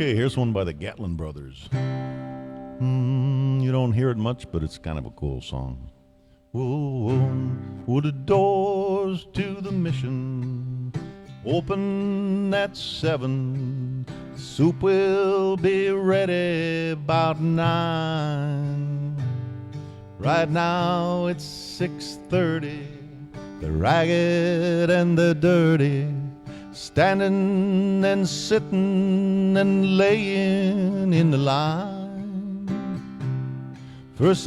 Okay, here's one by the Gatlin Brothers. You don't hear it much, but it's kind of a cool song. Whoa, the doors to the mission open at 7. Soup will be ready about 9. Right now it's 6:30. The ragged and the dirty, standing and sitting and laying in the line. First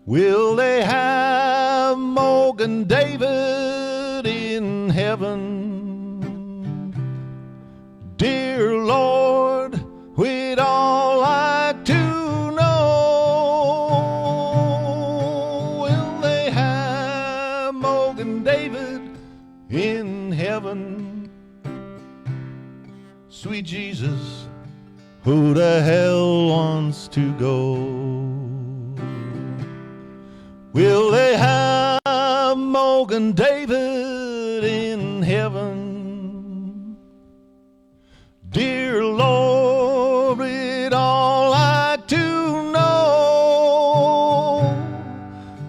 will they have Morgan David in heaven? Dear Lord, we'd all like to know, will they have Morgan David in heaven? Sweet Jesus, who the hell wants to go? Will they have Morgan David in heaven? Dear Lord, we'd all like to know,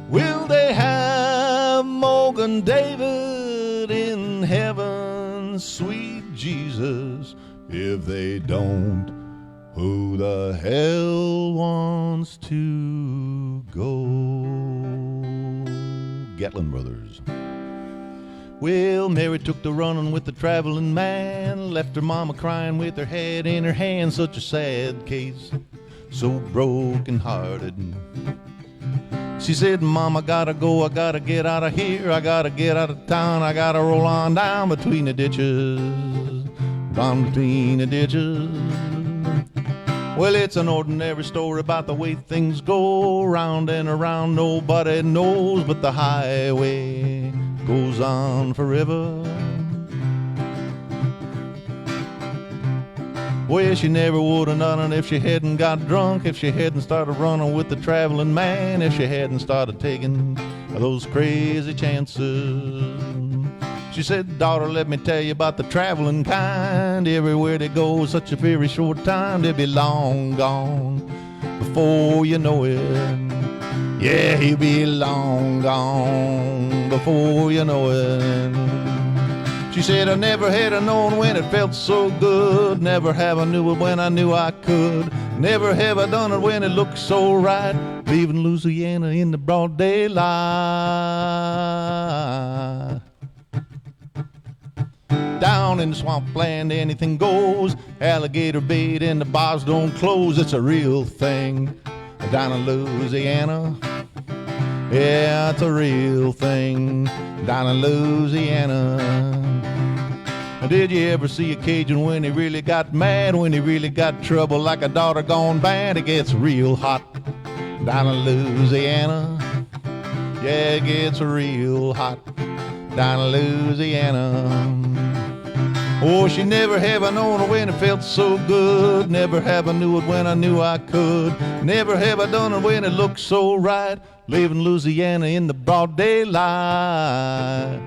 will they have Morgan David in heaven? Sweet Jesus, if they don't, who the hell wants to go? Gatlin Brothers. Well, Mary took to running with the traveling man, left her mama crying with her head in her hand. Such a sad case, so broken hearted. She said, Mom, I gotta go, I gotta get out of here, I gotta get out of town, I gotta roll on down between the ditches, down between the ditches. Well, it's an ordinary story about the way things go, round and around, nobody knows, but the highway goes on forever. Well, she never would have done it if she hadn't got drunk, if she hadn't started running with the traveling man, if she hadn't started taking those crazy chances. She said, daughter, let me tell you about the traveling kind. Everywhere they go, such a very short time, they'll be long gone before you know it. Yeah, he'll be long gone before you know it. She said, I never had a known when it felt so good. Never have I knew it when I knew I could. Never have I done it when it looked so right. Leaving Louisiana in the broad daylight. Down in the swampland, anything goes. Alligator bait and the bars don't close. It's a real thing down in Louisiana. Yeah, it's a real thing down in Louisiana. Did you ever see a Cajun when he really got mad, when he really got trouble like a daughter gone bad? It gets real hot down in Louisiana. Yeah, it gets real hot down in Louisiana. Oh, she never have I known her when it felt so good. Never have I knew it when I knew I could. Never have I done it when it looked so right. Living Louisiana in the broad daylight.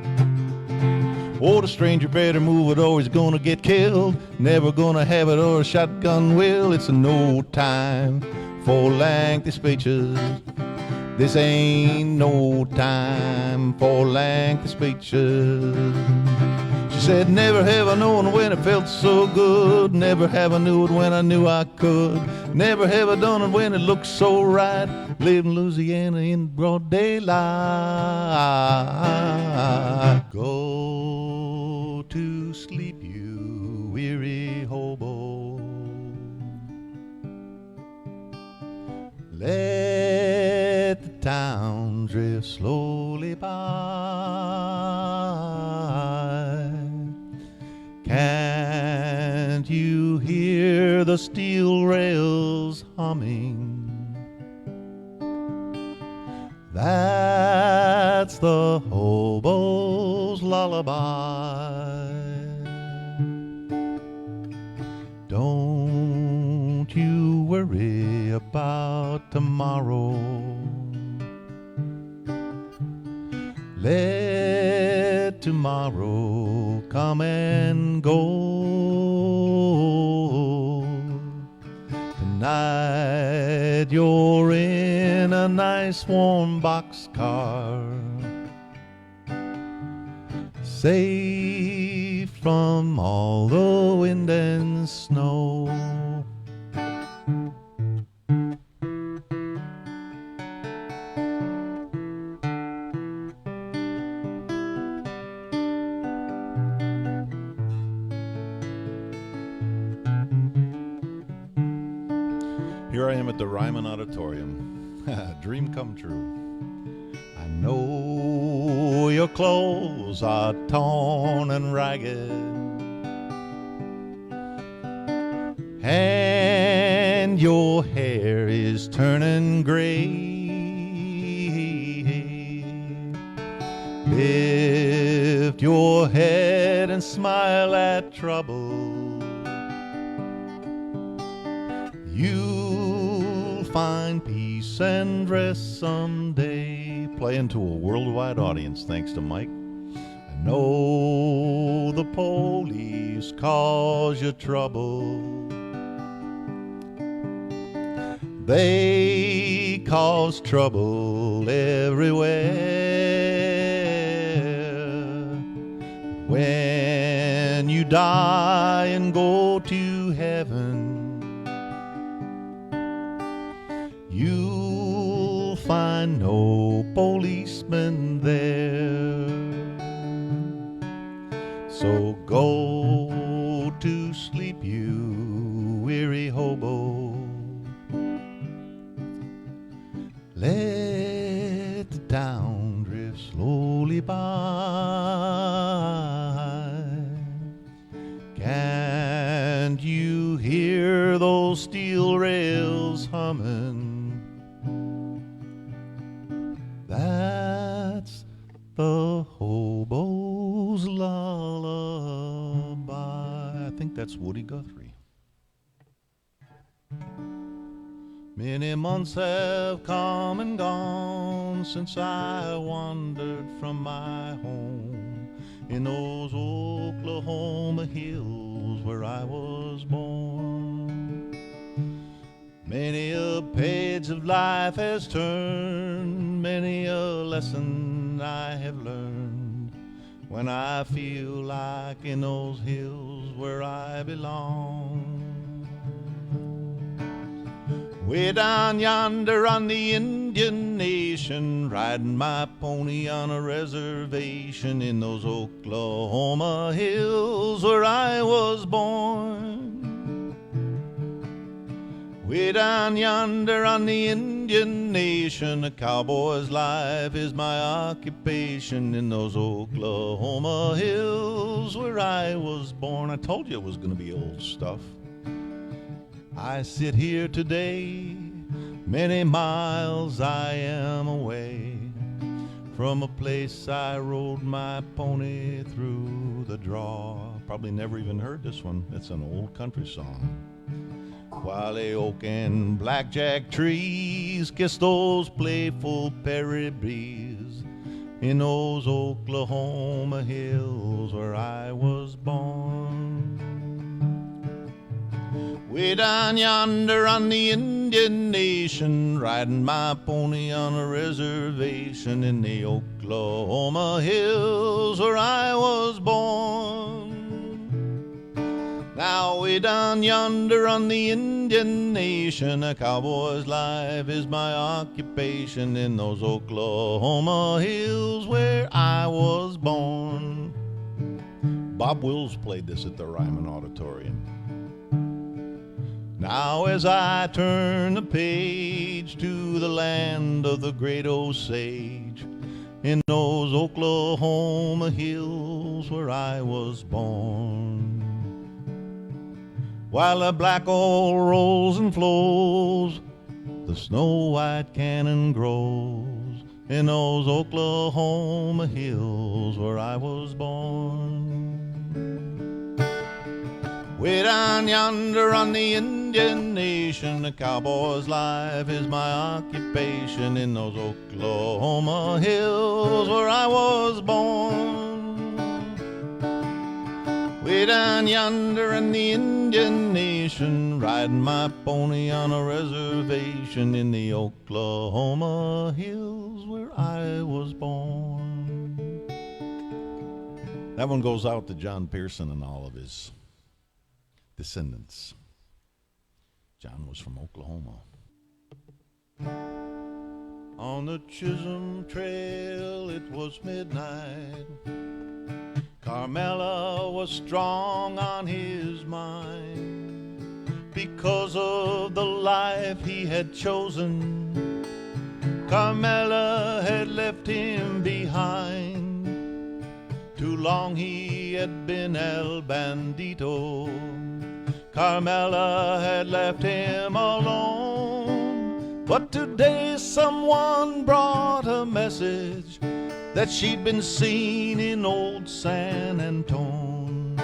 Oh, the stranger better move it or he's gonna get killed. Never gonna have it or a shotgun will. It's no time for lengthy speeches. This ain't no time for lengthy speeches. She said, never have I known when it felt so good. Never have I knew it when I knew I could. Never have I done it when it looked so right. Living Louisiana in broad daylight. Go to sleep, you weary hobo. Let the town drift slowly by. Can't you hear the steel rails humming? That's the hobo's lullaby. Don't you worry about tomorrow. Let tomorrow come and go. that you're in a nice warm boxcar, safe from all the wind and snow. Here I am at the Ryman Auditorium. Dream come true. I know your clothes are torn and ragged, and your hair is turning gray. Lift your head and smile at trouble. You'll find peace and rest someday. Playing to a worldwide audience thanks to Mike. I know the police cause you trouble. They cause trouble everywhere. When you die and go to heaven, you'll find no policeman there. So go to sleep, you weary hobo. Let the town drift slowly by. Can't you hear those steel rails humming? That's the hobo's lullaby. I think that's Woody Guthrie. Many months have come and gone since I wandered from my home in those Oklahoma hills where I was born. Many a page of life has turned, many a lesson I have learned, when I feel like in those hills where I belong. Way down yonder on the Indian Nation, riding my pony on a reservation in those Oklahoma hills where I was born. Way down yonder on the Indian Nation, a cowboy's life is my occupation in those Oklahoma hills where I was born. I told you it was going to be old stuff. I sit here today, many miles I am away from a place I rode my pony through the draw. Probably never even heard this one. It's an old country song. While the oak and blackjack trees kiss those playful prairie breeze in those Oklahoma hills where I was born. Way down yonder on the Indian Nation, riding my pony on a reservation in the Oklahoma hills where I was born. Now way down yonder on the Indian Nation, a cowboy's life is my occupation in those Oklahoma hills where I was born. Bob Wills played this at the Ryman Auditorium. Now as I turn the page to the land of the great Osage, in those Oklahoma hills where I was born. While the black oil rolls and flows, the snow white cannon grows in those Oklahoma hills where I was born. Way down yonder on the Indian Nation, a cowboy's life is my occupation in those Oklahoma hills where I was born. Way down yonder in the Indian Nation, riding my pony on a reservation in the Oklahoma hills where I was born. That one goes out to John Pearson and all of his descendants. John was from Oklahoma. On the Chisholm Trail it was midnight. Carmela was strong on his mind because of the life he had chosen. Carmela had left him behind. Too long he had been El Bandito. Carmela had left him alone. But today someone brought a message that she'd been seen in old San Antone.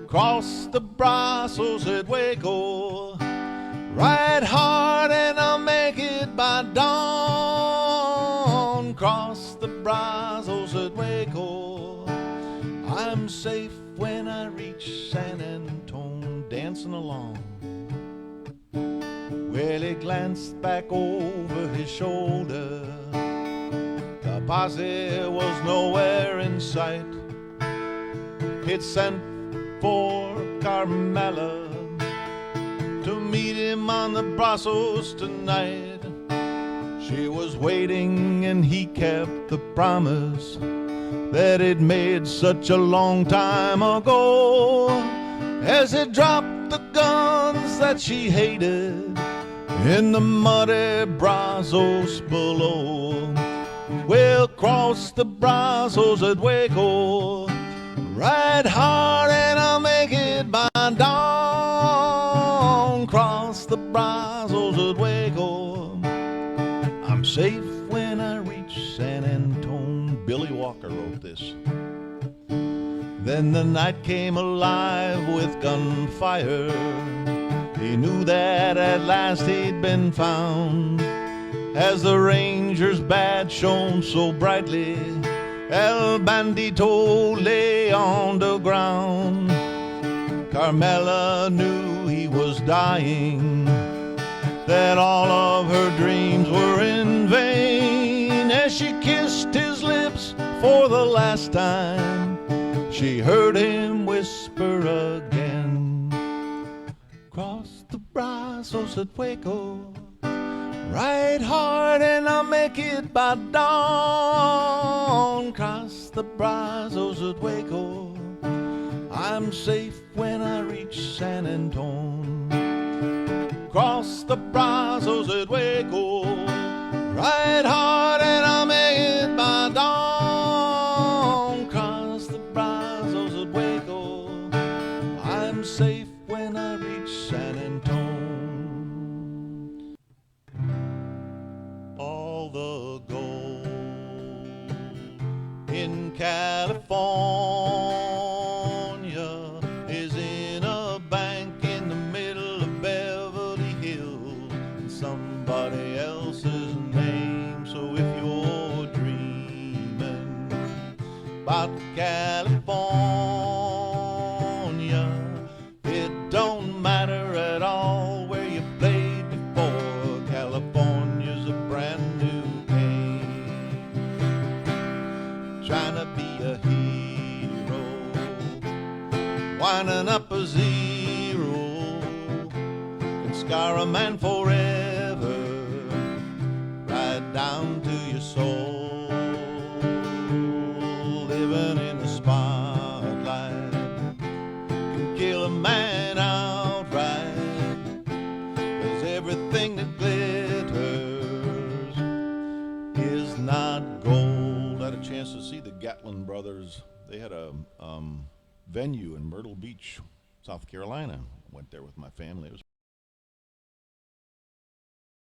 Cross the Brazos at Waco, ride hard and I'll make it by dawn. Cross the Brazos at Waco, I'm safe when I reach San Antone. Dancing along. Well, he glanced back over his shoulder. The posse was nowhere in sight. He'd sent for Carmela to meet him on the Brazos tonight. She was waiting and he kept the promise that he'd made such a long time ago. As he dropped the guns that she hated in the muddy Brazos below. We'll cross the Brazos at Waco, ride hard and I'll make it by dawn. Cross the Brazos at Waco, I'm safe when I reach San Antone. Billy Walker wrote this. Then the night came alive with gunfire. He knew that at last he'd been found. As the Ranger's badge shone so brightly, El Bandito lay on the ground. Carmela knew he was dying, that all of her dreams were in vain. As she kissed his lips for the last time, she heard him whisper again. Cross the Brazos at Waco, ride hard and I'll make it by dawn. Cross the Brazos at Waco, I'm safe when I reach San Antone. Cross the Brazos at Waco, ride hard and I'll make it by dawn. Cross the Brazos at Waco, I'm safe when I reach San Antone. All the gold in California is in a bank in the middle of Beverly Hills, and somebody else's name. So if you're dreaming about California, it don't matter at all where you played before. California's a brand new game. Trying to be a hero, winding up a zero, can scar a man forever, right down to your soul. Living in the spotlight can kill a man outright, 'cause everything that glitters is not gold. I had a chance to see the Gatlin brothers. They had a venue in Myrtle Beach, South Carolina. Went there with my family. It was